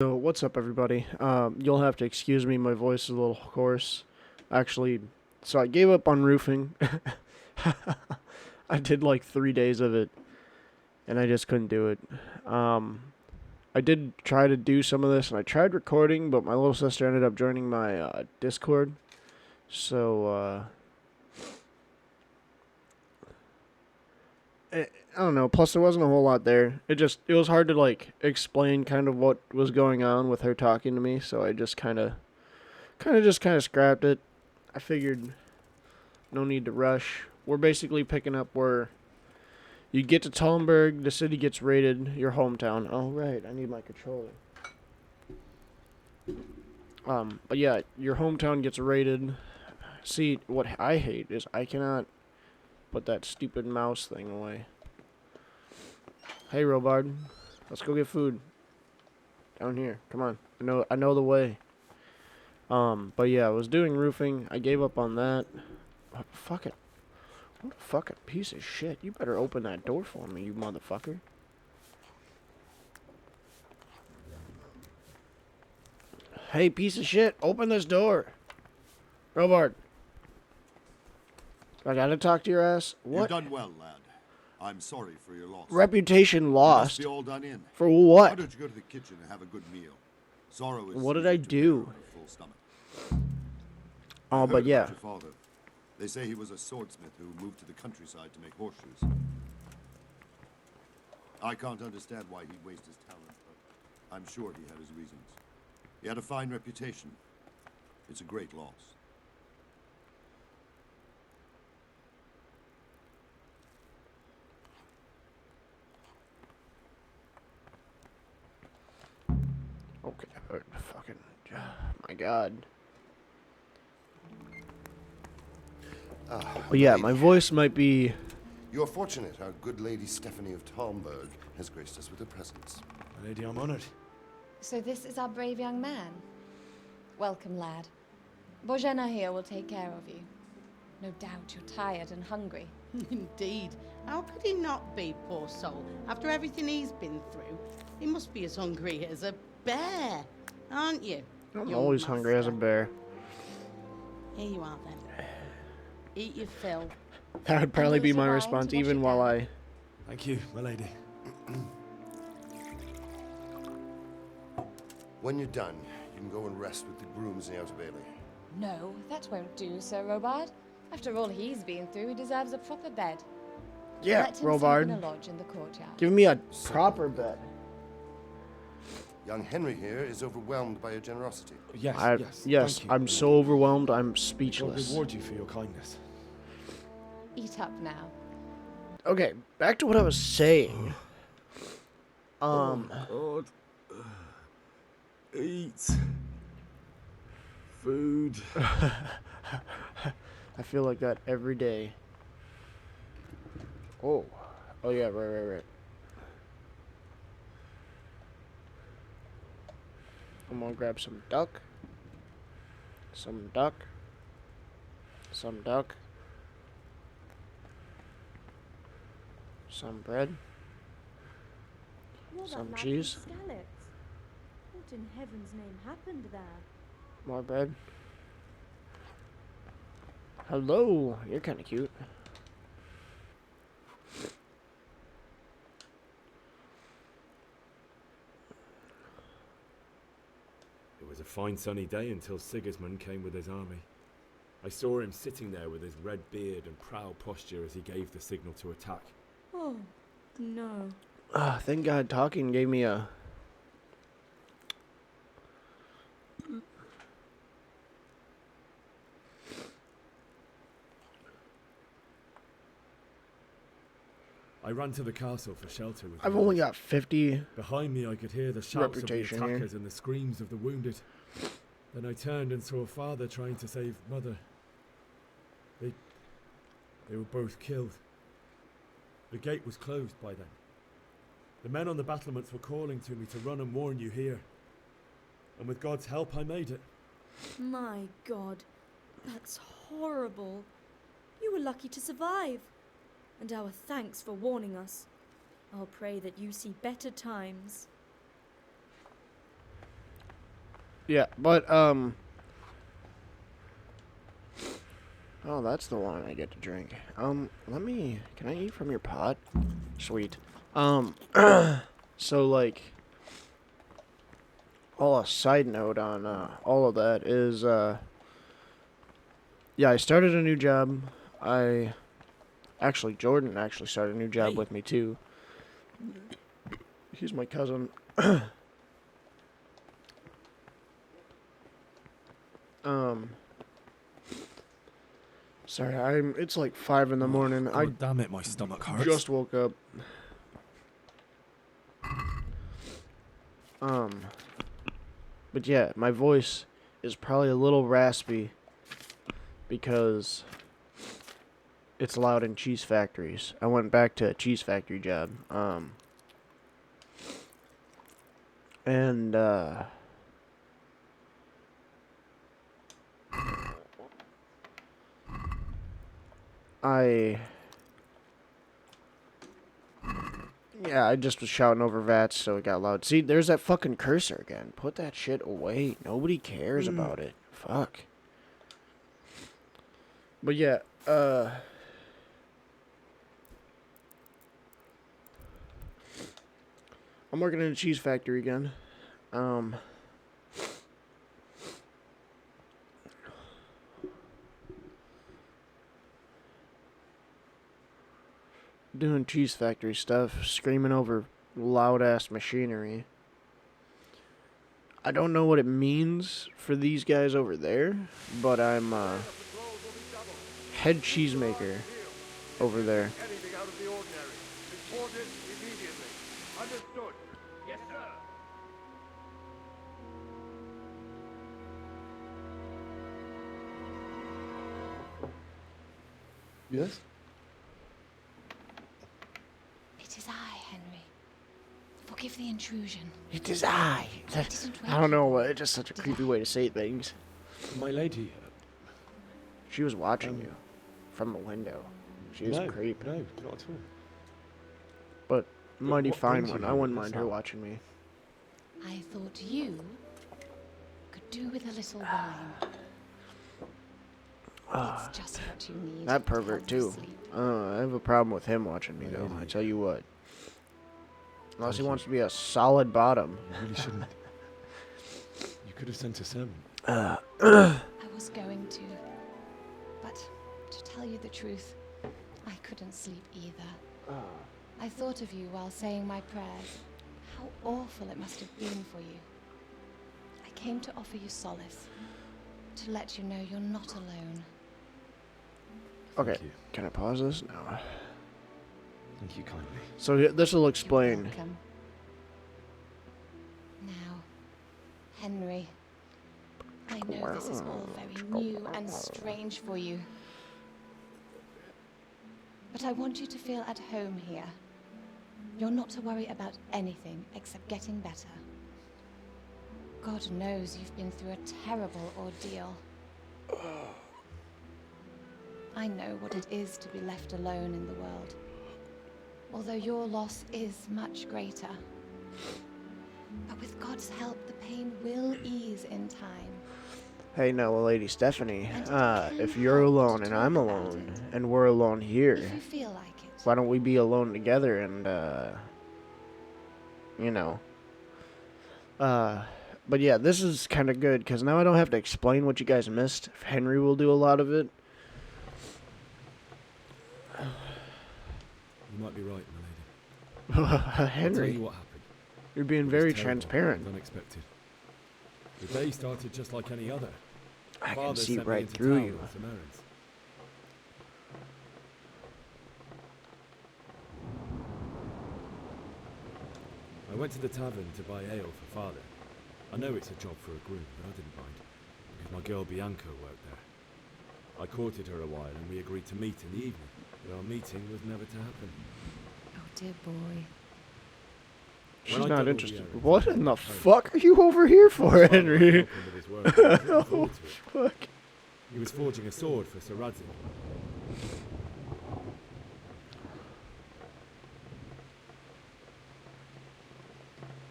So what's up, everybody? You'll have to excuse me. My voice is a little hoarse. Actually, so I gave up on roofing. I did like 3 days of it, and I just couldn't do it. I did try to do some of this, and I tried recording, but my little sister ended up joining my Discord. So I don't know. Plus, there wasn't a whole lot there. It was hard to like explain kind of what was going on with her talking to me. So I just kind of scrapped it. I figured no need to rush. We're basically picking up where you get to Talmberg, the city gets raided, your hometown. Oh right, I need my controller. But yeah, your hometown gets raided. See, what I hate is I cannot put that stupid mouse thing away. Hey, Robard, let's go get food. Down here, come on. I know the way. But yeah, I was doing roofing. I gave up on that. Fuck it. What a fucking piece of shit. You better open that door for me, you motherfucker. Hey, piece of shit, open this door. Robart. I gotta talk to your ass. What? You've done well, lad. I'm sorry for your loss. Reputation You lost. must be all done in. For Why what? don't you go to the kitchen and have a good meal? Sorrow is What did easy I to do? bear on a full stomach. Oh, I but heard yeah. about your father. They say he was a swordsmith who moved to the countryside to make horseshoes. I can't understand why he'd waste his talent, but I'm sure he had his reasons. He had a fine reputation. It's a great loss. Okay, fucking, my God. But yeah, my voice might be. You're fortunate our good lady Stephanie of Talmberg has graced us with her presence. My lady, I'm honored. So this is our brave young man. Welcome, lad. Bojena here will take care of you. No doubt you're tired and hungry. Indeed. How could he not be, poor soul? After everything he's been through, he must be as hungry as a bear, aren't you? I'm young always hungry as a master? bear. Here you are, then. Eat your fill. That would probably be Those my wine to response, wash even it while down. I. Thank you, my lady. When you're done, you can go and rest with the grooms in the Outer Bailey. No, that won't do, Sir Robard. After all he's been through, he deserves a proper bed. Yeah, Let him sleep in a Robard. lodge in the courtyard. Give me a proper bed. Young Henry here is overwhelmed by your generosity. Yes, Yes, thank you, I'm my so lady. overwhelmed, I'm God speechless. reward you for your kindness. Eat up now. Okay, back to what I was saying. God. Eat. Food. I feel like that every day. Oh. Oh yeah, right. I'm gonna grab some duck. Some duck. Some duck. Some bread. You're that Some lad cheese. from Skalitz. What in heaven's name happened there? More bread. Hello, you're kind of cute. It was a fine sunny day until Sigismund came with his army. I saw him sitting there with his red beard and proud posture as he gave the signal to attack. Oh, no. Thank God talking gave me a. I ran to the castle for shelter with I've the only others. got 50. Behind me I could hear the shouts of the Reputation here. attackers and the screams of the wounded. Then I turned and saw father trying to save mother. They were both killed. The gate was closed by then. The men on the battlements were calling to me to run and warn you here. And with God's help I made it. My God, that's horrible. You were lucky to survive. And our thanks for warning us. I'll pray that you see better times. Yeah, but oh, that's the one I get to drink. Can I eat from your pot? Sweet. So like, a side note on all of that is yeah, I started a new job. Jordan actually started a new job with me too. He's my cousin. Sorry, it's like 5 in the morning. God damn it, my stomach hurts. Just woke up. But yeah, my voice is probably a little raspy because it's loud in cheese factories. I went back to a cheese factory job. And I just was shouting over VATS, so it got loud. See, there's that fucking cursor again. Put that shit away. Nobody cares about it. Fuck. But yeah, I'm working in a cheese factory again. Doing cheese factory stuff, screaming over loud ass machinery. I don't know what it means for these guys over there, but I'm head cheesemaker over there. Anything out of the ordinary. Report it immediately. Understood. Yes, sir. Yes? It is I, Henry. Forgive the intrusion. It is I. I don't know, it's just such a creepy way to say things. My lady. She was watching you from the window. She was creepy. No, not at all. But mighty what fine brings one. you I here wouldn't this mind her hour? watching me. I thought you could do with a little wine. It's just what you need. That to help pervert you too. sleep. I have a problem with him watching me though. I tell you what. Unless he Thank wants to be a solid bottom. You really shouldn't. You could have sent a sermon. I was going to, but to tell you the truth, I couldn't sleep either. I thought of you while saying my prayers. How awful it must have been for you. I came to offer you solace, to let you know you're not alone. Okay, Thank you. can I pause this? No. Thank you kindly. So this will You're explain. welcome. Now, Henry, I know this is all very new and strange for you. But I want you to feel at home here. You're not to worry about anything except getting better. God knows you've been through a terrible ordeal. I know what it is to be left alone in the world. Although your loss is much greater. But with God's help, the pain will ease in time. Hey, now, Lady Stephanie, And it can if you're help to alone and talk I'm about alone it. and we're alone here, If you feel like it. why don't we be alone together and, you know. But yeah, this is kind of good because now I don't have to explain what you guys missed. Henry will do a lot of it. You might be right, my lady. I'll tell Henry, you what happened. you're being It was very terrible transparent. and unexpected. The day started just like any other. I can Father see sent me right into through town you. on some errands. I went to the tavern to buy ale for Father. I know it's a job for a groom, but I didn't mind, because my girl Bianca worked there. I courted her a while and we agreed to meet in the evening, but our meeting was never to happen. Oh dear boy. She's When I not done all the interested. errands, What I in the went home. fuck are you over here for, Father had Henry? helped him with his work, and I was looking forward to it. Fuck. He was forging a sword for Sir Radzig.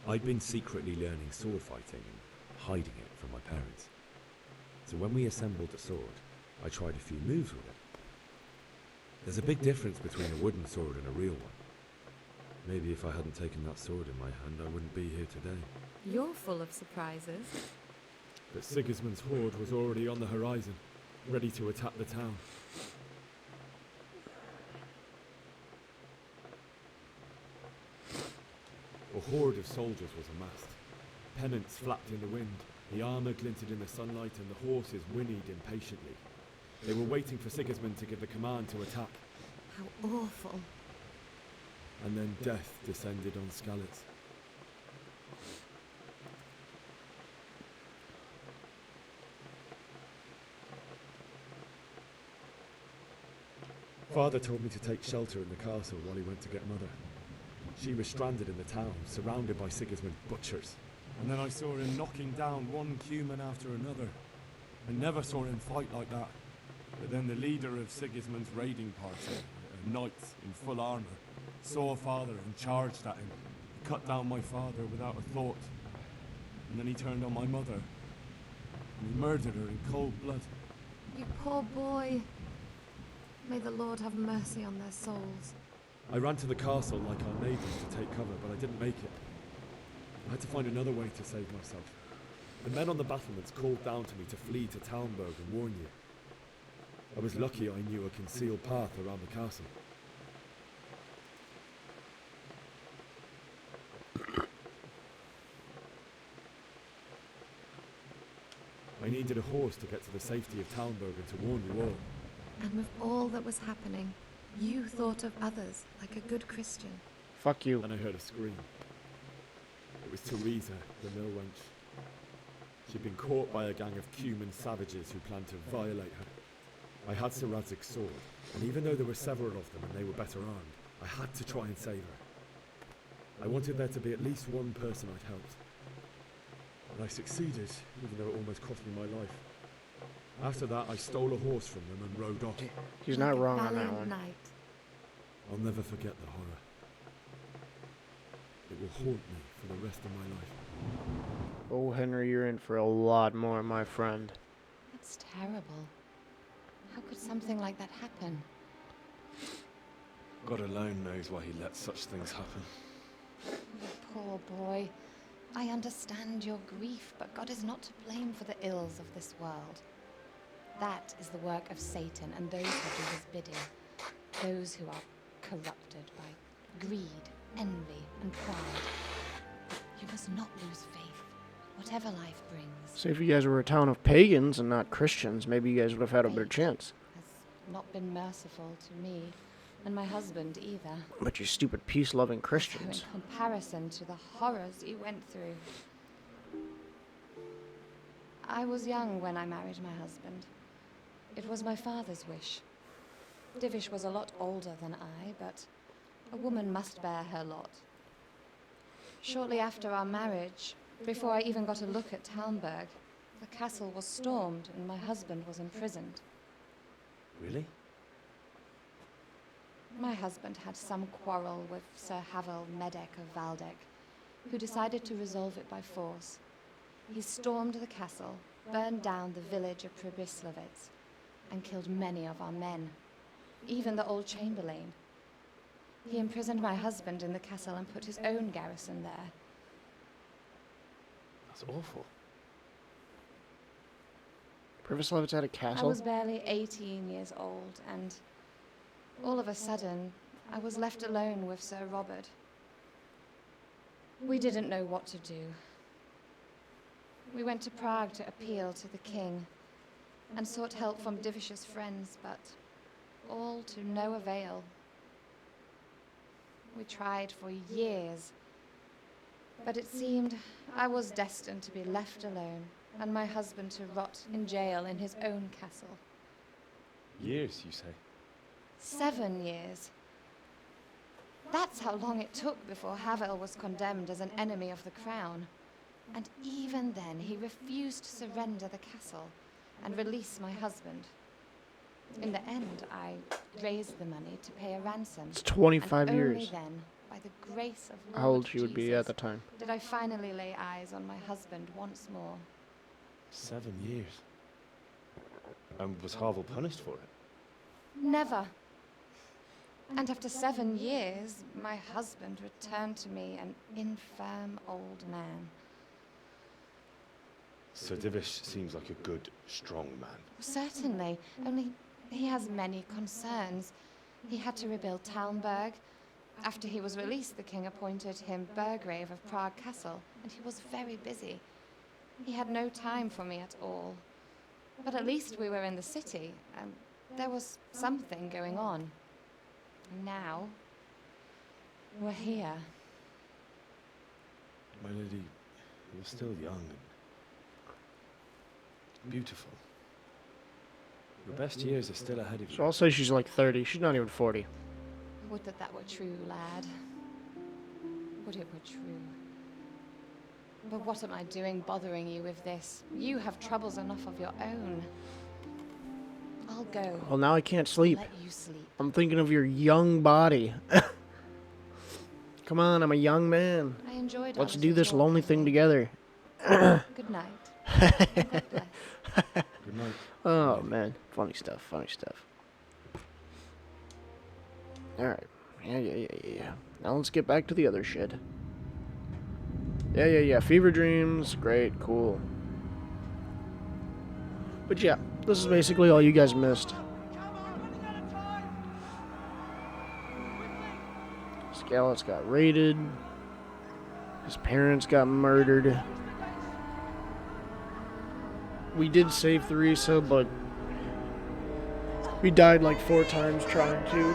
I'd been secretly learning sword fighting and hiding it from my parents. So when we assembled the sword, I tried a few moves with it. There's a big difference between a wooden sword and a real one. Maybe if I hadn't taken that sword in my hand, I wouldn't be here today. You're full of surprises. But Sigismund's horde was already on the horizon, ready to attack the town. A horde of soldiers was amassed. Pennants flapped in the wind, the armour glinted in the sunlight, and the horses whinnied impatiently. They were waiting for Sigismund to give the command to attack. How awful. And then death descended on Skalitz. Father told me to take shelter in the castle while he went to get Mother. She was stranded in the town, surrounded by Sigismund's butchers. And then I saw him knocking down one Cuman after another. I never saw him fight like that. But then the leader of Sigismund's raiding party, a knight in full armour, saw Father and charged at him. He cut down my father without a thought. And then he turned on my mother. And he murdered her in cold blood. You poor boy. May the Lord have mercy on their souls. I ran to the castle like our neighbours to take cover, but I didn't make it. I had to find another way to save myself. The men on the battlements called down to me to flee to Talmberg and warn you. I was lucky I knew a concealed path around the castle. I needed a horse to get to the safety of Talmberg and to warn you all. And with all that was happening, you thought of others like a good Christian. Fuck you. Then I heard a scream. It was Teresa, the mill wench. She'd been caught by a gang of Cuman savages who planned to violate her. I had Sir Radzig's sword, and even though there were several of them and they were better armed, I had to try and save her. I wanted there to be at least one person I'd helped. And I succeeded, even though it almost cost me my life. After that, I stole a horse from them and rode off. He's not Like a wrong on that valiant one. knight. I'll never forget the horror. It will haunt me for the rest of my life. Oh, Henry, you're in for a lot more, my friend. That's terrible. How could something like that happen? God alone knows why he lets such things happen. You poor boy. I understand your grief, but God is not to blame for the ills of this world. That is the work of Satan and those who do his bidding. Those who are corrupted by greed, envy, and pride. You must not lose faith, whatever life brings. So if you guys were a town of pagans and not Christians, maybe you guys would have had a better Fate chance. has not been merciful to me, and my husband either. But you stupid peace-loving So in Christians. comparison to the horrors you went through. I was young when I married my husband. It was my father's wish. Divish was a lot older than I, but a woman must bear her lot. Shortly after our marriage, before I even got a look at Talmberg, the castle was stormed and my husband was imprisoned. Really? My husband had some quarrel with Sir Havel Medek of Valdek, who decided to resolve it by force. He stormed the castle, burned down the village of Pribyslavitz, and killed many of our men, even the old chamberlain. He imprisoned my husband in the castle and put his own garrison there. That's awful. Pribyslavitz had a I castle? was barely 18 years old, and all of a sudden, I was left alone with Sir Robert. We didn't know what to do. We went to Prague to appeal to the king, and sought help from Divish's friends, but all to no avail. We tried for years, but it seemed I was destined to be left alone, and my husband to rot in jail in his own castle. Years, you say? 7 years. That's how long it took before Havel was condemned as an enemy of the crown. And even then, he refused to surrender the castle and release my husband. In the end, I raised the money to pay a ransom. It's 25 and years. only then by the grace of Lord How old she would be at Jesus, the time. did I finally lay eyes on my husband once more. 7 years. And was Harville punished for it? Never. And after 7 years, my husband returned to me an infirm old man. Sir Divish seems like a good, strong man. Certainly, only he has many concerns. He had to rebuild Talmberg. After he was released, the king appointed him Burgrave of Prague Castle, and he was very busy. He had no time for me at all. But at least we were in the city, and there was something going on. And now, we're here. My lady, you're still young and beautiful. Your best years are still ahead of you. So I'll say she's like 30. She's not even 40. Would that that were true, lad. Would it were true. But what am I doing bothering you with this? You have troubles enough of your own. I'll go. Well, now I can't sleep. Let you sleep. I'm thinking of your young body. Come on, I'm a young man. I enjoyed our Let's do little this talk lonely with thing you. together. Good night. God bless. Good night. Oh, man. Funny stuff, funny stuff. Alright. Yeah. Now let's get back to the other shit. Yeah. Fever dreams. Great, cool. But yeah, this is basically all you guys missed. Skalitz got raided. His parents got murdered. We did save Theresa, but we died like 4 times trying to.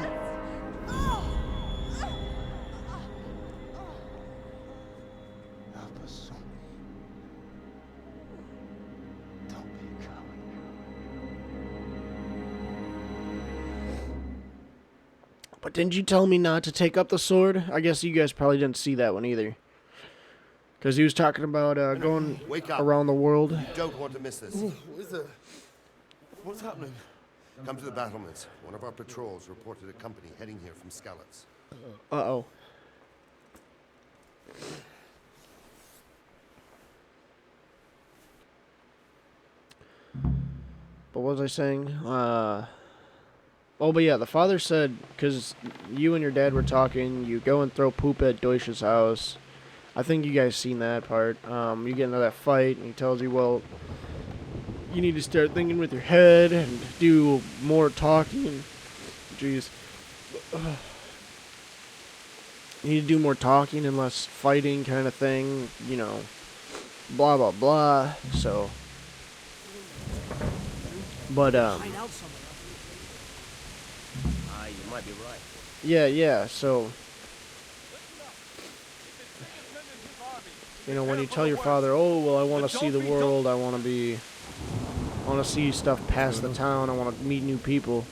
Help us. Don't be a coward. But didn't you tell me not to take up the sword? I guess you guys probably didn't see that one either. Because he was talking about going Wake up. around the world. You don't want to miss this. What's happening? Come to the battlements. One of our patrols reported a company heading here from Skalitz. Uh-oh. But what was I saying? Oh, but yeah, the father said, because you and your dad were talking, you go and throw poop at Deutsch's house. I think you guys seen that part. You get into that fight, and he tells you, well, you need to start thinking with your head and do more talking. Jeez. You need to do more talking and less fighting kind of thing, you know, blah, blah, blah. So, but, You might be right. yeah, so, you know, when you tell your father, oh, well, I want to see the world, I want to see stuff past the town, I want to meet new people.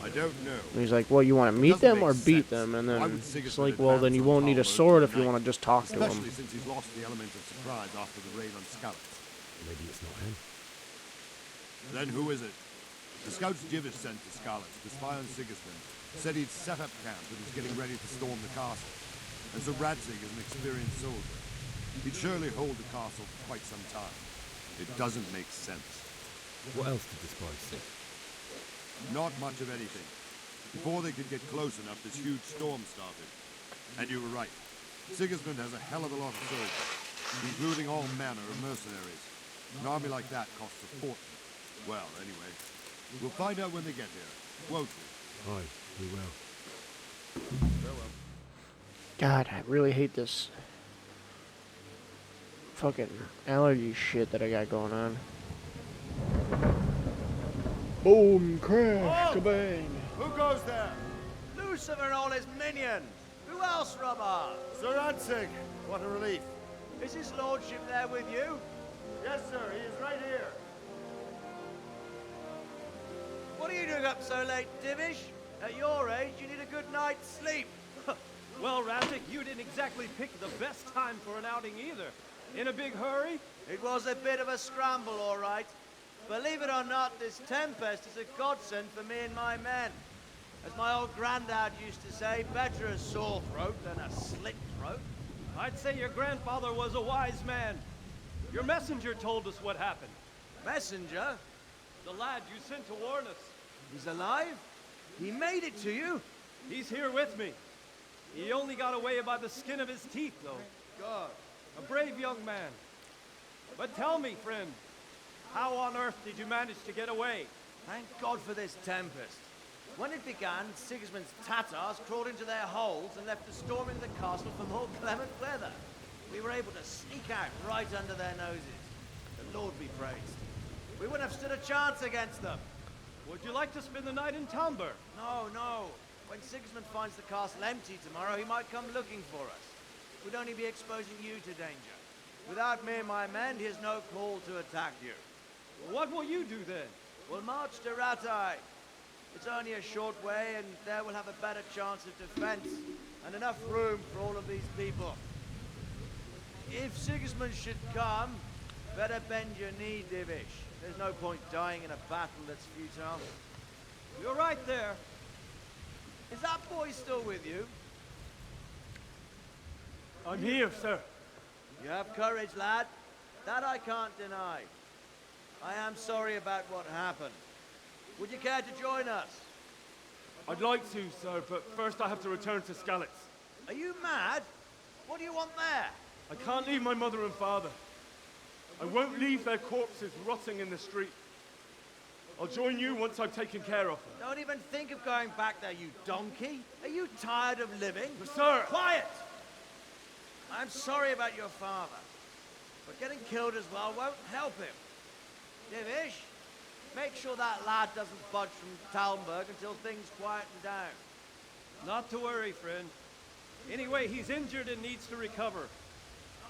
I don't know. And he's like, well, you want to meet doesn't them or make beat sense. them? And Why then would it's Sigismund like, well, then advance you on won't need a Talmberg sword if you tonight? want to just talk to him. Especially since he's lost the element of surprise after the raid on Skalitz. Maybe it's not him. Then who is it? The scouts Jivish sent to Skalitz to spy on Sigismund said he'd set up camp and was getting ready to storm the castle. And so Radzig is an experienced soldier. He'd surely hold the castle for quite some time. It doesn't make sense. What else did the spies say? Not much of anything. Before they could get close enough, this huge storm started. And you were right. Sigismund has a hell of a lot of soldiers, including all manner of mercenaries. An army like that costs a fortune. Well, anyway, we'll find out when they get here, won't we? Aye, we will. God, I really hate this fucking allergy shit that I got going on. Boom, crash, kabang. Who goes there? Lucifer and all his minions. Who else, Robert? Sir Radzig, what a relief. Is his lordship there with you? Yes, sir, he is right here. What are you doing up so late, Divish? At your age, you need a good night's sleep. Well, Radzig, you didn't exactly pick the best time for an outing either. In a big hurry? It was a bit of a scramble, all right. Believe it or not, this tempest is a godsend for me and my men. As my old granddad used to say, better a sore throat than a slit throat. I'd say your grandfather was a wise man. Your messenger told us what happened. Messenger? The lad you sent to warn us. He's alive? He made it to you? He's here with me. He only got away by the skin of his teeth, though. God. A brave young man. But tell me, friend, how on earth did you manage to get away? Thank God for this tempest. When it began, Sigismund's Tatars crawled into their holes and left the storming of the castle for more clement weather. We were able to sneak out right under their noses. The Lord be praised. We wouldn't have stood a chance against them. Would you like to spend the night in Talmberg? No, no. When Sigismund finds the castle empty tomorrow, he might come looking for us. We'd only be exposing you to danger. Without me and my men, he has no call to attack you. What will you do then? We'll march to Rattay. It's only a short way, and there we'll have a better chance of defense, and enough room for all of these people. If Sigismund should come, better bend your knee, Divish. There's no point dying in a battle that's futile. You're right there. Is that boy still with you? I'm here, sir. You have courage, lad. That I can't deny. I am sorry about what happened. Would you care to join us? I'd like to, sir, but first I have to return to Skalitz. Are you mad? What do you want there? I can't leave my mother and father. I won't leave their corpses rotting in the street. I'll join you once I've taken care of them. Don't even think of going back there, you donkey. Are you tired of living? Sir! Quiet! I'm sorry about your father, but getting killed as well won't help him. Divish, make sure that lad doesn't budge from Talmberg until things quieten down. Not to worry, friend. Anyway, he's injured and needs to recover.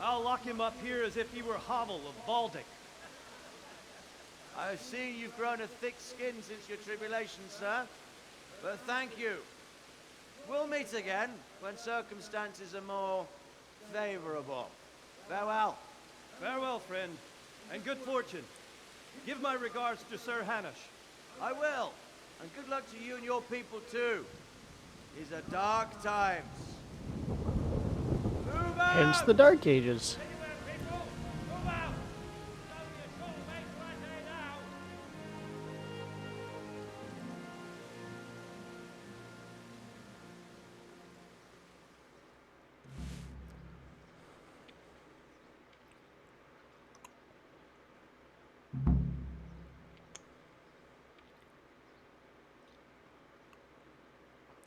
I'll lock him up here as if he were Havel of Baltic. I've seen you've grown a thick skin since your tribulation, sir. But thank you. We'll meet again when circumstances are more favorable. Farewell. Farewell, friend, and good fortune. Give my regards to Sir Hanush. I will. And good luck to you and your people, too. These are dark times. Move out! Hence the Dark Ages.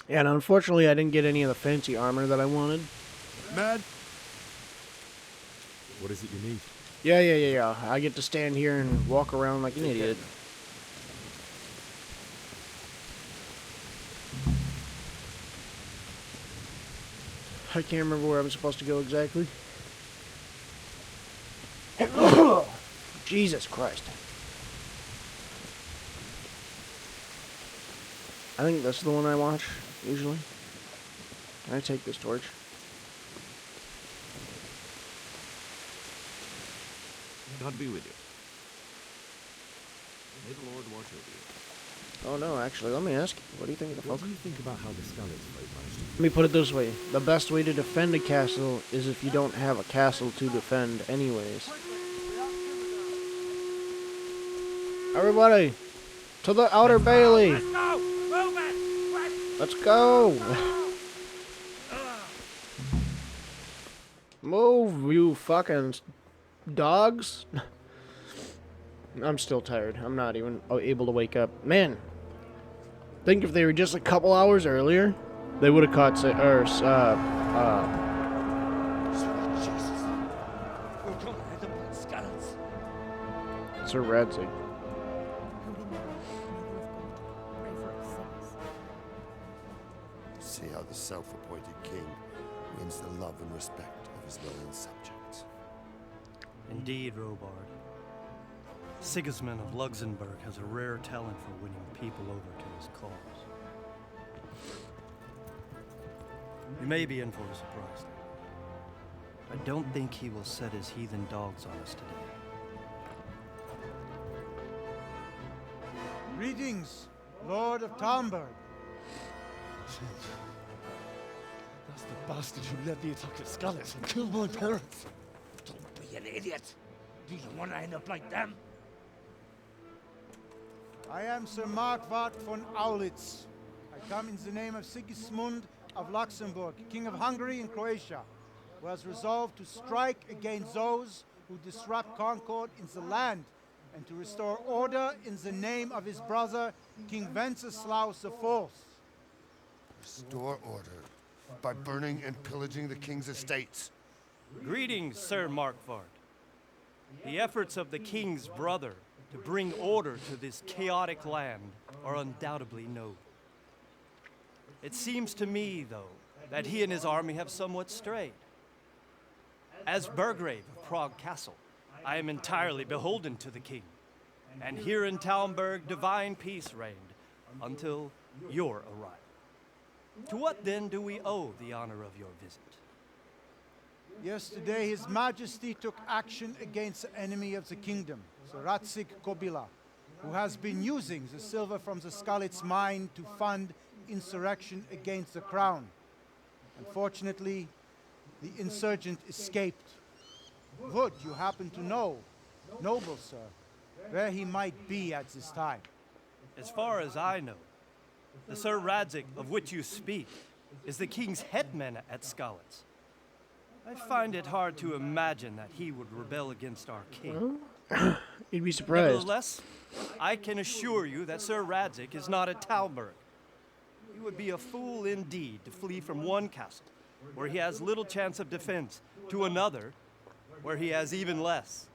Yeah, and unfortunately I didn't get any of the fancy armor that I wanted. Man, What is it you need? Yeah. I get to stand here and walk around like an idiot. I can't remember where I'm supposed to go exactly. Jesus Christ. I think that's the one I watch, usually. Can I take this torch? God be with you. May the Lord watch over you. Oh no, actually, let me ask you. What do you think of the What folk? do you think about how the Skalitz folk managed to... Let me put it this way. The best way to defend a castle is if you don't have a castle to defend anyways. Everybody, to the outer bailey. Let's go! Move it! Let's go. Move, you fucking dogs. I'm still tired. I'm not even able to wake up. Man, think if they were just a couple hours earlier, they would have caught Sweet Jesus. We're going to hit them with Skalitz. Sir Radzig. Holy Mary, Mother of God, pray for us sinners. See how the self-appointed king wins the love and respect of his loyal subjects. Indeed, Robard. Sigismund of Luxembourg has a rare talent for winning people over to his cause. You may be in for a surprise. I don't think he will set his heathen dogs on us today. Greetings, Lord of Talmberg. That's the bastard who led the attack at Skalitz and killed my parents. Don't be an idiot. Do you want to end up like them? I am Sir Markvart von Aulitz. I come in the name of Sigismund of Luxembourg, King of Hungary and Croatia, who has resolved to strike against those who disrupt concord in the land and to restore order in the name of his brother, King Wenceslaus IV. Restore order by burning and pillaging the king's estates. Greetings, Sir Markvart. The efforts of the king's brother to bring order to this chaotic land are undoubtedly noble. It seems to me, though, that he and his army have somewhat strayed. As Burgrave of Prague Castle, I am entirely beholden to the king. And here in Talmberg, divine peace reigned until your arrival. To what then do we owe the honor of your visit? Yesterday, His Majesty took action against the enemy of the kingdom, the Ratsik Kobila, who has been using the silver from the Skalitz mine to fund insurrection against the crown. Unfortunately, the insurgent escaped. Would you happen to know, noble sir, where he might be at this time? As far as I know, the Sir Radzik of which you speak is the king's hetman at Skalitz. I find it hard to imagine that he would rebel against our king. You'd be surprised. Nevertheless, I can assure you that Sir Radzik is not at Talmberg. He would be a fool indeed to flee from one castle, where he has little chance of defense, to another, where he has even less.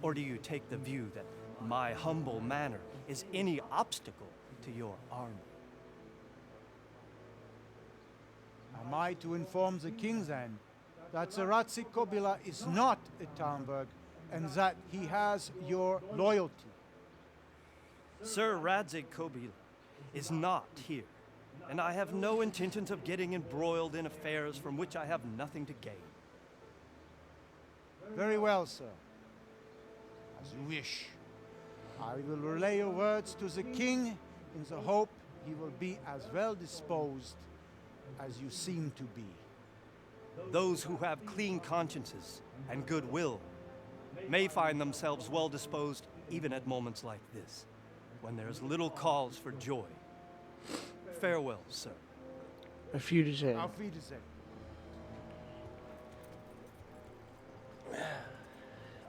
Or do you take the view that my humble manner is any obstacle to your army? Am I to inform the king then that the Ratsik Kobila is not at Talmberg and that he has your loyalty? Sir Radzik Kobila is not here, and I have no intentions of getting embroiled in affairs from which I have nothing to gain. Very well, sir. As you wish. I will relay your words to the king in the hope he will be as well disposed as you seem to be. Those who have clean consciences and goodwill may find themselves well disposed even at moments like this, when there's little cause for joy. Farewell, sir. Auf Wiedersehen. Auf Wiedersehen.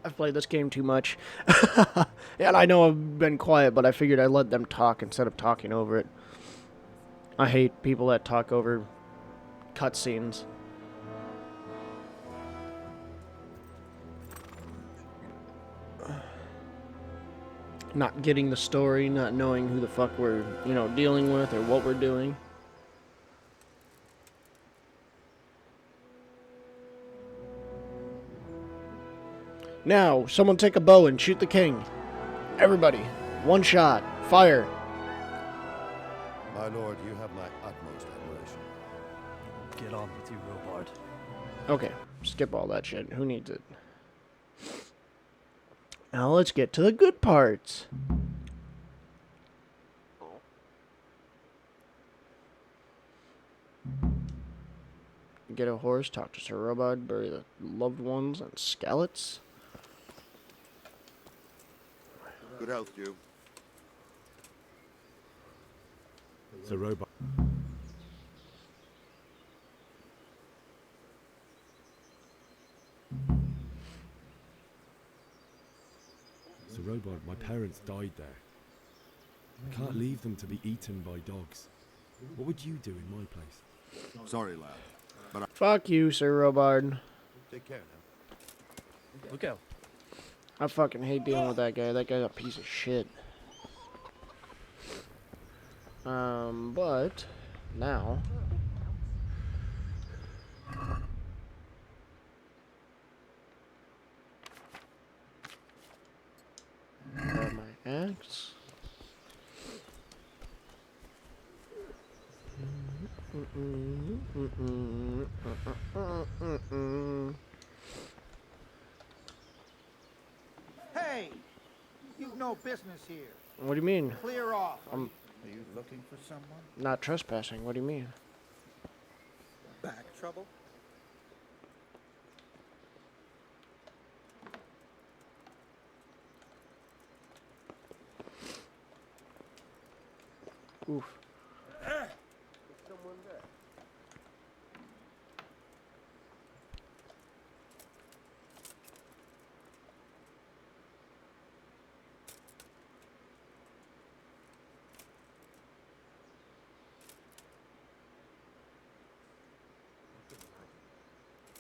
I've played this game too much. And I know I've been quiet, but I figured I'd let them talk instead of talking over it. I hate people that talk over cutscenes. Not getting the story, not knowing who the fuck we're, dealing with or what we're doing. Now, someone take a bow and shoot the king. Everybody, one shot, fire. My lord, you have my utmost admiration. Get on with you, Robard. Okay, skip all that shit. Who needs it? Now let's get to the good parts. Get a horse, talk to Sir Robard, bury the loved ones and Skalitz. Good health, you. Sir Robard. Sir Robard, my parents died there. I can't leave them to be eaten by dogs. What would you do in my place? Sorry, lad. But Fuck you, Sir Robard. Take care now. Look out. I fucking hate dealing with that guy. That guy's a piece of shit. But now grab my axe. Hey! You've no business here. What do you mean? Clear off. Are you looking for someone? Not trespassing. What do you mean? Back trouble? Oof. There's someone there.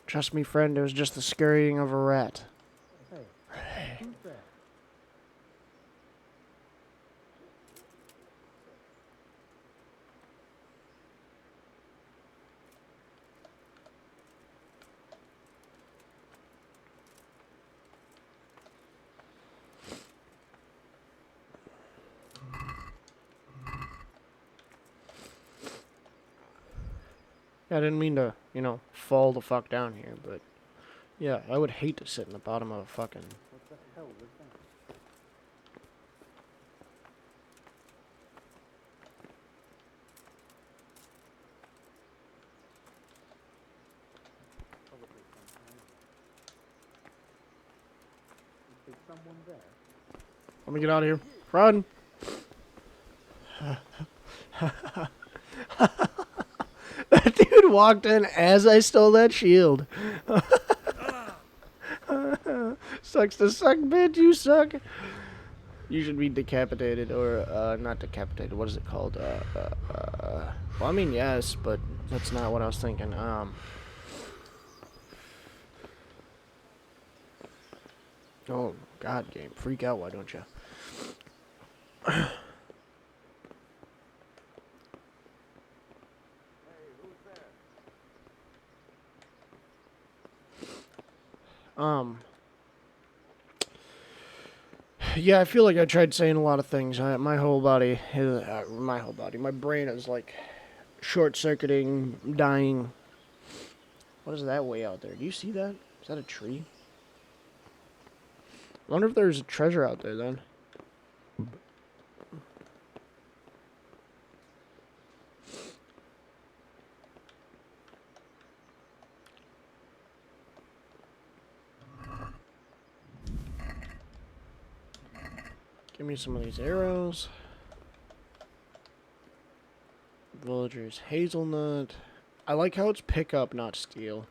Trust me, friend, it was just the scurrying of a rat. Hey, who's there? I didn't mean to, you know, fall the fuck down here, but yeah, I would hate to sit in the bottom of a fucking... What the hell was that? Probably some animal. Is there someone there? Let me get out of here. Run! That dude walked in as I stole that shield. Sucks to suck, bitch. You suck. You should be decapitated or not decapitated. What is it called? Well, I mean, yes, but that's not what I was thinking. Oh, God, game. Freak out, why don't you? Yeah, I feel like I tried saying a lot of things. My whole body, my brain is like short-circuiting, dying. What is that way out there? Do you see that? Is that a tree? I wonder if there's a treasure out there then. Give me some of these arrows. Villagers hazelnut. I like how it's pick up, not steal.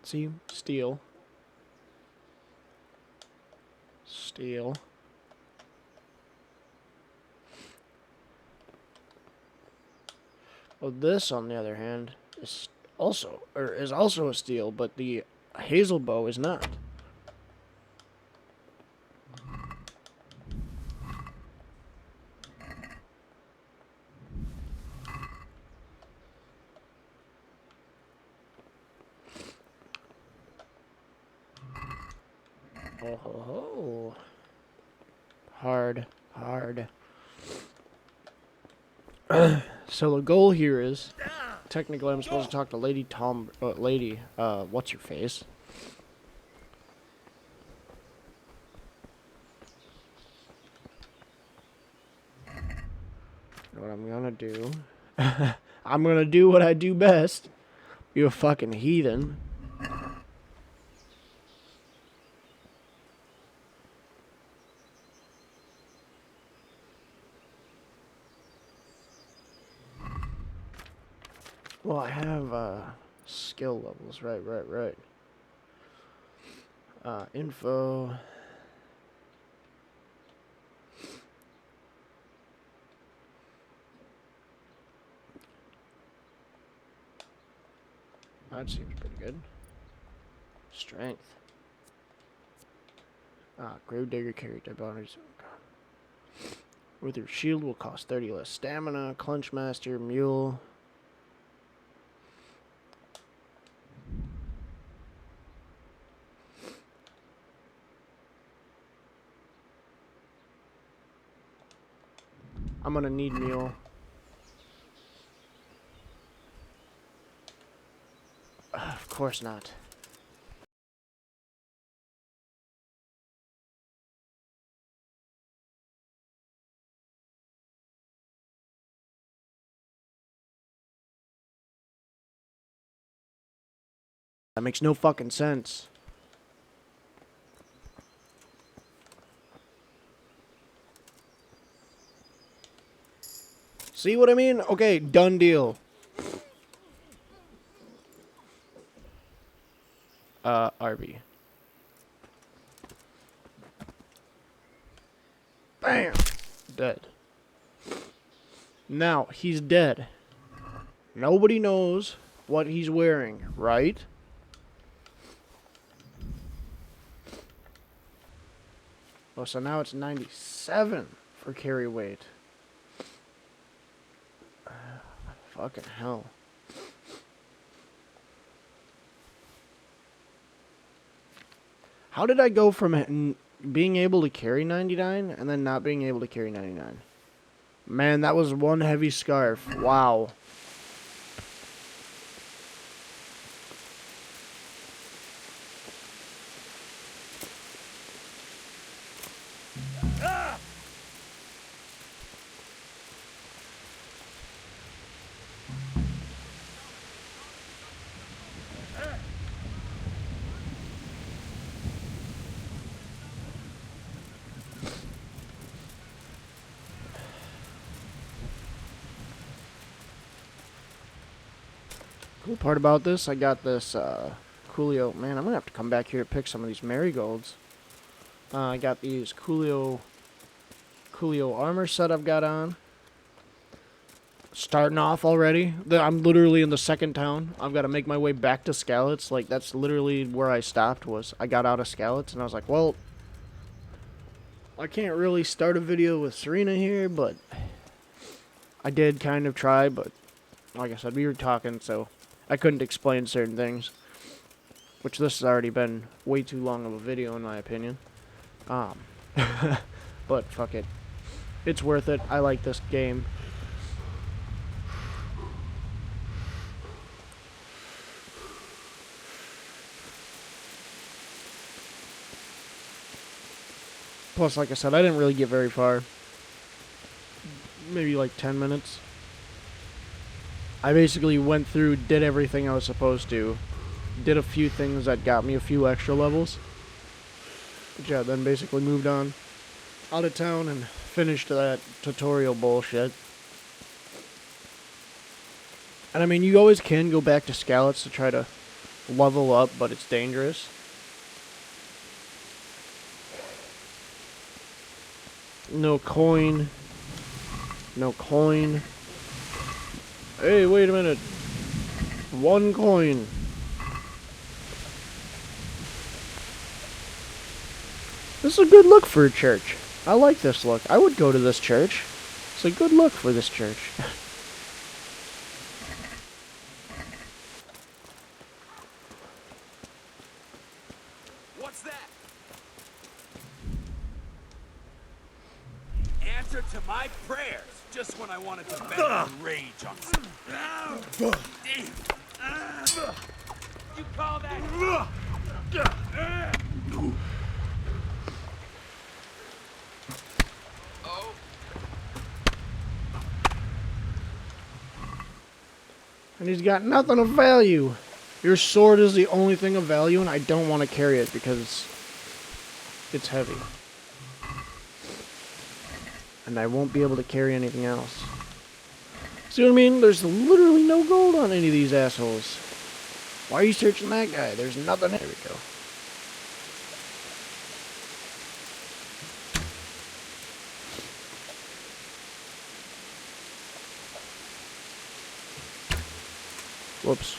See? Steal. Steal. Well, this, on the other hand, is also a steal, but the hazel bow is not. Oh ho ho. Hard. So the goal here is, technically I'm supposed to talk to Lady what's your face? What I'm gonna do, I'm gonna do what I do best. You a fucking heathen. Well, I have skill levels, right. Info. That seems pretty good. Strength. Gravedigger carry dead bodies. With your shield will cost 30 less stamina. Clunch master, mule. I'm gonna need mule. Of course not. That makes no fucking sense. See what I mean? Okay, done deal. Arby. Bam! Dead. Now, he's dead. Nobody knows what he's wearing, right? Oh, so now it's 97 for carry weight. Fucking hell. How did I go from being able to carry 99 and then not being able to carry 99? Man, that was one heavy scarf. Wow. Cool part about this, I got this Coolio. Man, I'm gonna have to come back here to pick some of these marigolds. I got these Coolio armor set I've got on. Starting off already. I'm literally in the second town. I've got to make my way back to Skalitz. Like, that's literally where I stopped. Was I got out of Skalitz and I was like, well, I can't really start a video with Serena here, but I did kind of try, but like I said, we were talking, so I couldn't explain certain things, which this has already been way too long of a video in my opinion. But fuck it. It's worth it. I like this game. Plus, like I said, I didn't really get very far. Maybe like 10 minutes. I basically went through, did everything I was supposed to. Did a few things that got me a few extra levels. But yeah, then basically moved on out of town and finished that tutorial bullshit. And I mean, you always can go back to Skalitz to try to level up, but it's dangerous. No coin. No coin. Hey, wait a minute. 1 coin. This is a good look for a church. I like this look. I would go to this church. It's a good look for this church. What's that? Answer to my prayers, just when I wanted to vent my rage on some. You call that? And he's got nothing of value. Your sword is the only thing of value, and I don't want to carry it because it's heavy. And I won't be able to carry anything else. See what I mean? There's literally no gold on any of these assholes. Why are you searching that guy? There's nothing. There we go. Whoops.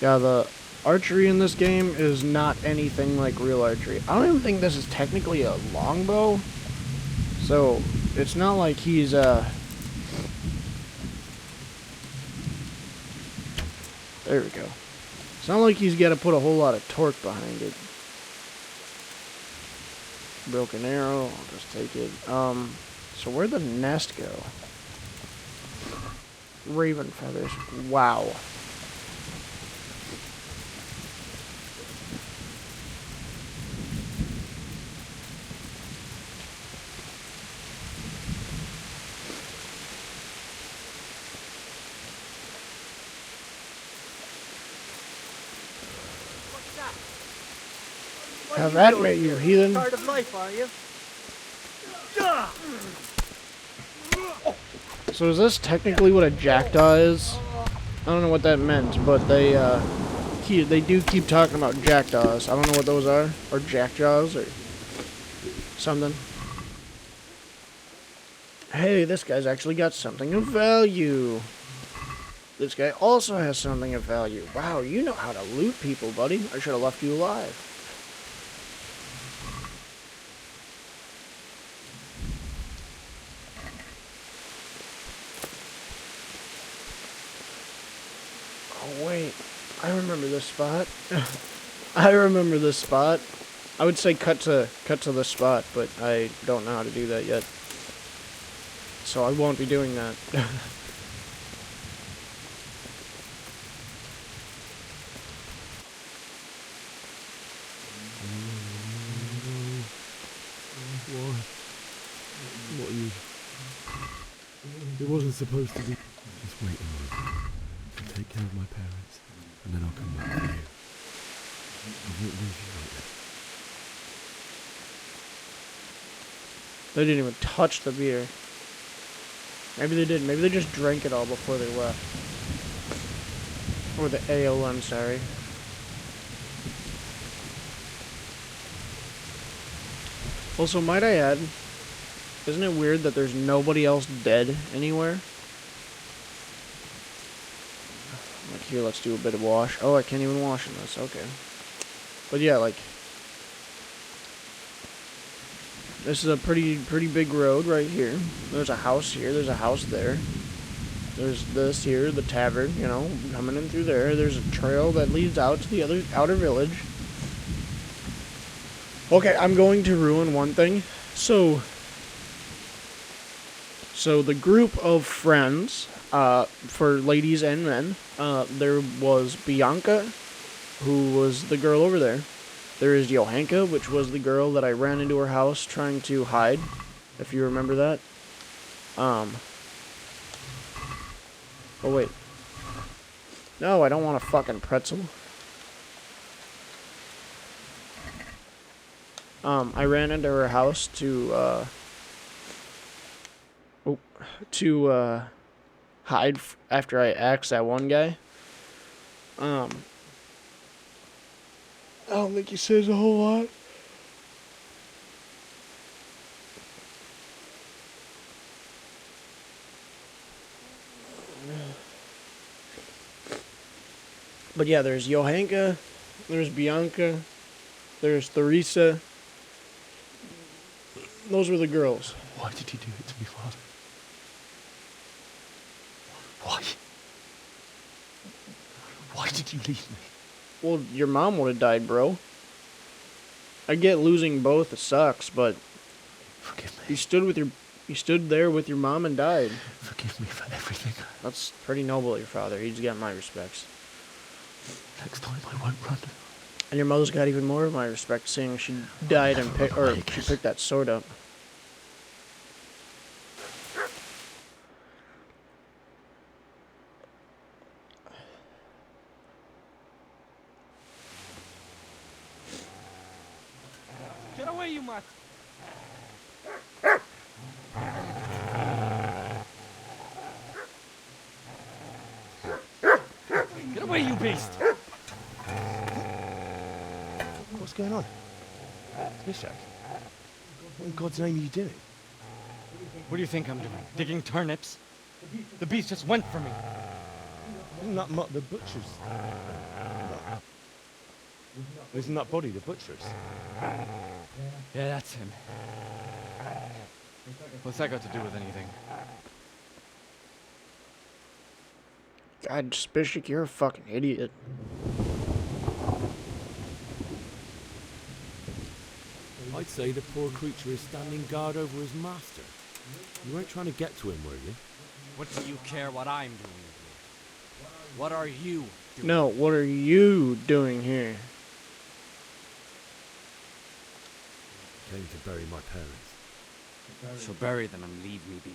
Yeah, the archery in this game is not anything like real archery. I don't even think this is technically a longbow. So, it's not like he's, there we go. It's not like he's got to put a whole lot of torque behind it. Broken arrow, I'll just take it. So where'd the nest go? Raven feathers. Wow. Have at me, you heathen. Tired of life, are you? So is this technically what a jackdaw is? I don't know what that meant, but they do keep talking about jackdaws. I don't know what those are, or jackjaws, or something. Hey, this guy's actually got something of value. This guy also has something of value. Wow, you know how to loot people, buddy. I should have left you alive. Oh, wait. I remember this spot. I remember this spot. I would say cut to the spot, but I don't know how to do that yet. So I won't be doing that. What are you? It wasn't supposed to be. Just wait a moment. I'll take care of my parents, and then I'll come back to you. I won't leave you like that. They didn't even touch the beer. Maybe they did. Maybe they just drank it all before they left. Or the ale, I'm sorry. Also, might I add, isn't it weird that there's nobody else dead anywhere? Like, here, let's do a bit of wash. Oh, I can't even wash in this. Okay. But yeah, like, this is a pretty big road right here. There's a house here. There's a house there. There's this here, the tavern, you know, coming in through there. There's a trail that leads out to the outer village. Okay, I'm going to ruin one thing. So the group of friends, for ladies and men, there was Bianca, who was the girl over there. There is Johanka, which was the girl that I ran into her house trying to hide, if you remember that. Oh, wait. No, I don't want a fucking pretzel. I ran into her house to hide after I axed that one guy. I don't think he says a whole lot. But yeah, there's Johanka, there's Bianca, there's Theresa. Those were the girls. Why did you do it to me, Father? Why? Why did you leave me? Well, your mom would have died, bro. I get losing both, it sucks, but forgive me. You stood there with your mom and died. Forgive me for everything. That's pretty noble of your father. He's got my respects. Next time I won't run. And your mother's got even more of my respect, seeing she died and she picked that sword up. Get away, you mutt! Get away, you beast! What's going on? Mishak, what in God's name are you doing? What do you think I'm doing? Digging turnips? The beast just went for me. Isn't that the butcher's? Isn't that body the butcher's? Yeah, that's him. What's that got to do with anything? God, Spishik, you're a fucking idiot. I'd say the poor creature is standing guard over his master. You weren't trying to get to him, were you? What do you care what I'm doing here? What are you doing? No, what are you doing here? Came to bury my parents. So bury them and leave me be.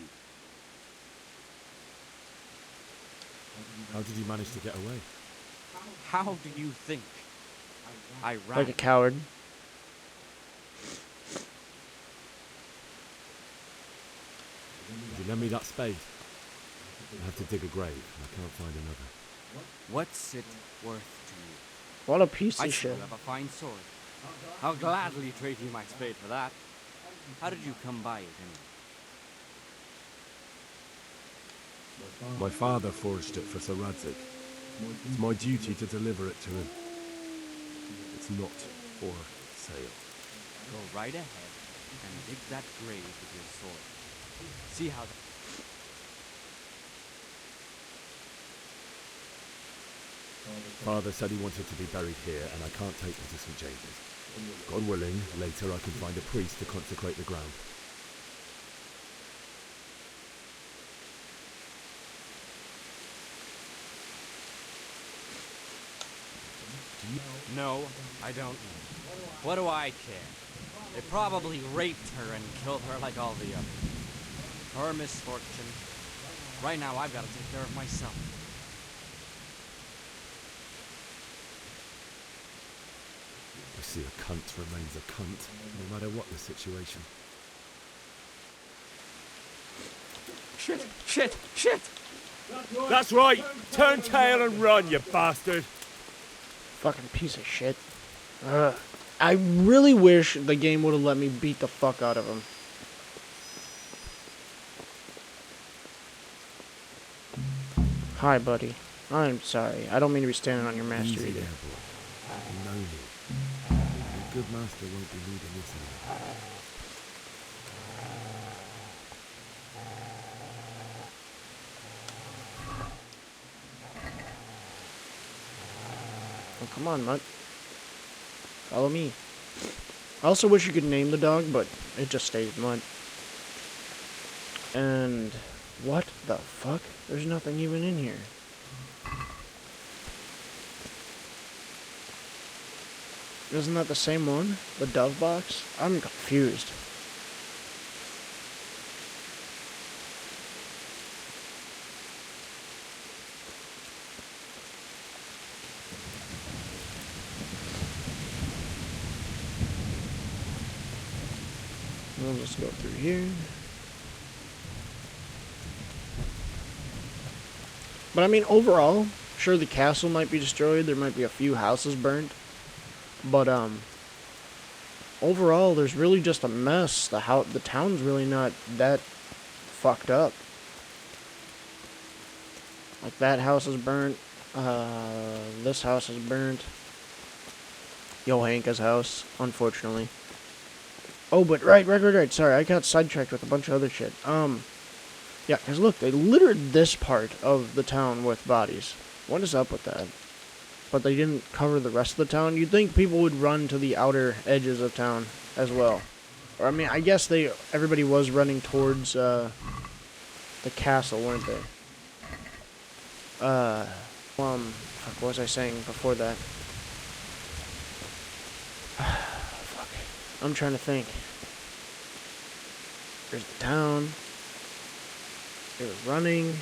How did you manage to get away? How do you think? I ran. Like a coward. you lend me that spade? I have to dig a grave, and I can't find another. What's it worth to you? What a piece I of still shit. have a fine sword. I'll gladly trade you my spade for that. How did you come by it anyway? My father forged it for Sir Radzig. It's my duty to deliver it to him. It's not for sale. Go right ahead and dig that grave with your sword. See how Father said he wanted to be buried here, and I can't take him to St. James's. God willing, later I can find a priest to consecrate the ground. No, I don't. What do I care? They probably raped her and killed her like all the others. Her misfortune. Right now, I've got to take care of myself. You see, a cunt remains a cunt, no matter what the situation. Shit, shit, shit! That's right! Turn tail and run, you bastard! Fucking piece of shit. Ugh. I really wish the game would have let me beat the fuck out of him. Hi, buddy. I'm sorry. I don't mean to be standing on your master Easy either. there, boy. You know me. A good master won't be needing this anymore. Oh, come on, Mutt. Follow me. I also wish you could name the dog, but it just stays Mutt. And what the fuck? There's nothing even in here. Isn't that the same one? The dove box? I'm confused. We'll just go through here. But I mean, overall, sure the castle might be destroyed. There might be a few houses burnt. But overall, there's really just a mess. The town's really not that fucked up. Like that house is burnt. This house is burnt. Johanka's house, unfortunately. Oh, but right. Sorry, I got sidetracked with a bunch of other shit. Yeah, because look, they littered this part of the town with bodies. What is up with that? But they didn't cover the rest of the town. You'd think people would run to the outer edges of town as well. Or, I mean, I guess everybody was running towards, the castle, weren't they? Fuck, what was I saying before that? Fuck. I'm trying to think. There's the town. They were running.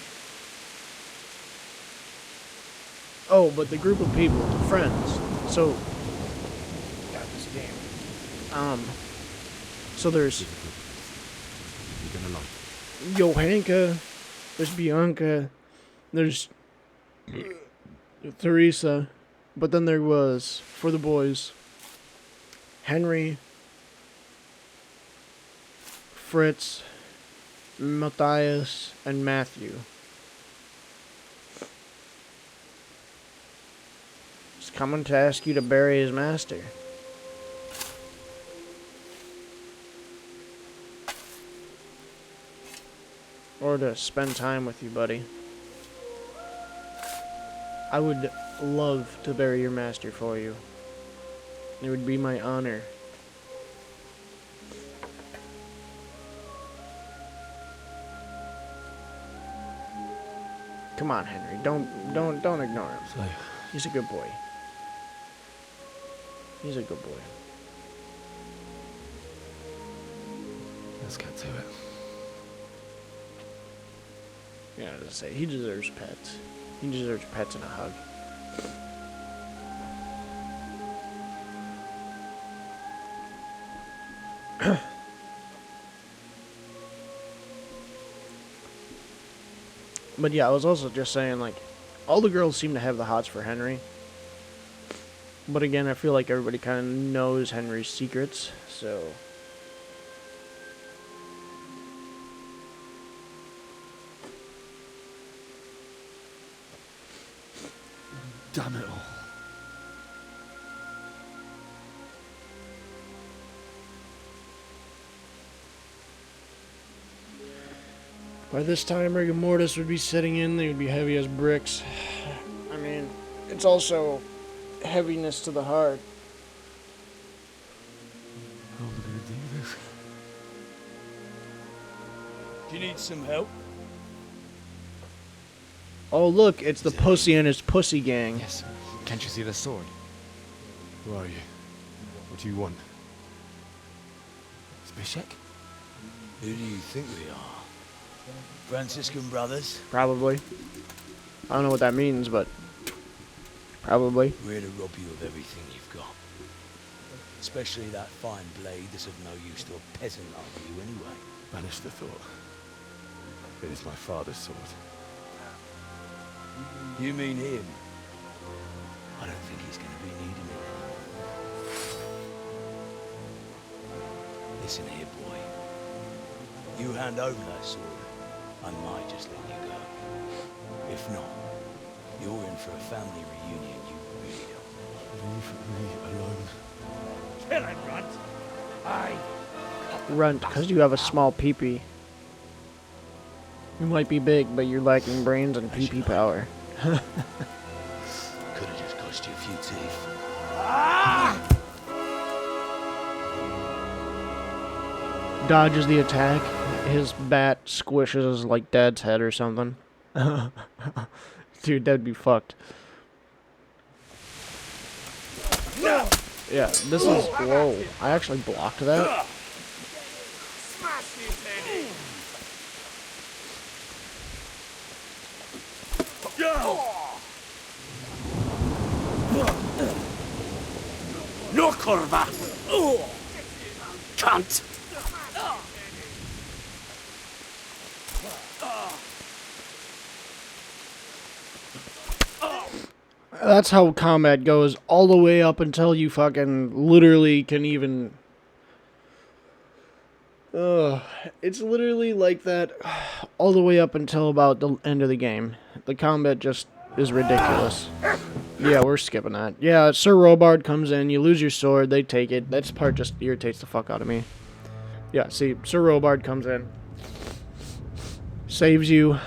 Oh, but the group of people, friends. So, got this game. So there's Johanka, there's Bianca, there's Teresa, but then there was, for the boys, Henry, Fritz, Matthias, and Matthew. He's coming to ask you to bury his master. Or to spend time with you, buddy. I would love to bury your master for you. It would be my honor. Come on, Henry. Don't ignore him. He's a good boy. He's a good boy. Let's get to it. Yeah, as I say, he deserves pets. He deserves pets and a hug. But yeah, I was also just saying, like, all the girls seem to have the hots for Henry. But again, I feel like everybody kind of knows Henry's secrets, so... Damn it all. By this time, rigor mortis would be setting in. They would be heavy as bricks. I mean, it's also heaviness to the heart. How am I gonna do this? Do you need some help? Oh, look, it's the Pussy and his Pussy gang. Yes. Can't you see the sword? Who are you? What do you want? Zbyszek? Who do you think we are? Franciscan brothers? Probably. I don't know what that means, but probably. We're to rob you of everything you've got. Especially that fine blade that's of no use to a peasant like you anyway. Banish the thought. It is my father's sword. You mean him? I don't think he's going to be needing it. Listen here, boy. You hand over that sword, I might just let you go. If not, you're in for a family reunion you really don't. Leave me alone. Kill him, Runt! Aye! Runt, because you have a small peepee. You might be big, but you're lacking brains and pee-pee power. Could have just cost you a few teeth. Dodges the attack. His bat squishes like Dad's head or something. Dude, that'd be fucked. Yeah, this is... Whoa. I actually blocked that. Smash his head in! No curva! Cunt! That's how combat goes, all the way up until you fucking literally can even... It's literally like that all the way up until about the end of the game. The combat just is ridiculous. Yeah, we're skipping that. Yeah, Sir Robard comes in, you lose your sword, they take it. That part just irritates the fuck out of me. Yeah, see, Sir Robard comes in, saves you.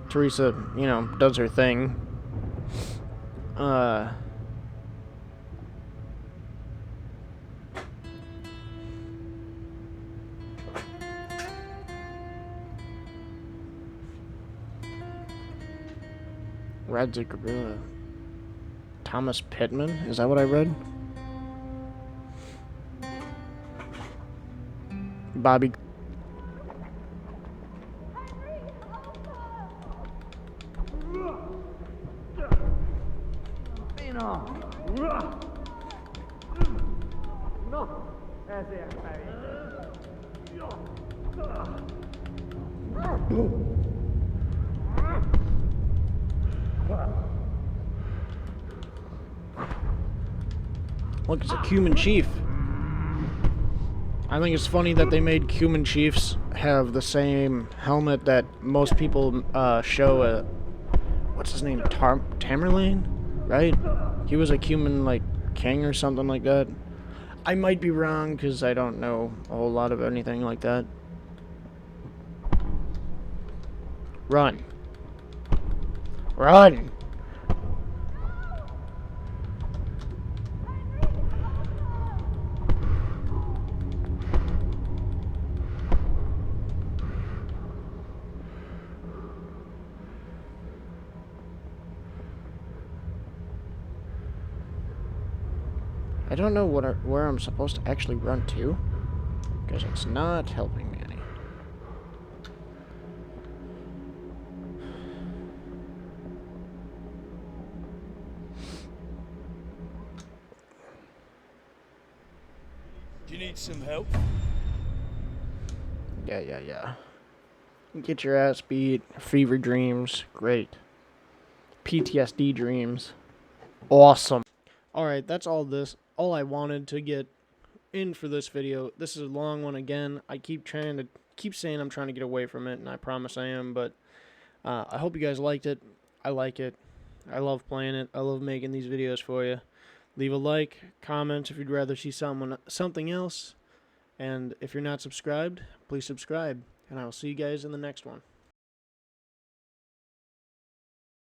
Teresa, you know, does her thing. Radzig Gorilla. Thomas Pittman? Is that what I read? Bobby. Look, it's a Cuman chief. I think it's funny that they made Cuman chiefs have the same helmet that most people show. What's his name? Tamerlane, right? He was a Cuman like king or something like that. I might be wrong because I don't know a whole lot of anything like that. Run. Run. I don't know where I'm supposed to actually run to, because it's not helping me any. Do you need some help? Yeah. Get your ass beat. Fever dreams. Great. PTSD dreams. Awesome. Alright, that's all I wanted to get in for this video. This is a long one again. I keep saying I'm trying to get away from it, and I promise I am, but I hope you guys liked it. I like it. I love playing it. I love making these videos for you. Leave a like, comment if you'd rather see something else, and if you're not subscribed, please subscribe, and I will see you guys in the next one.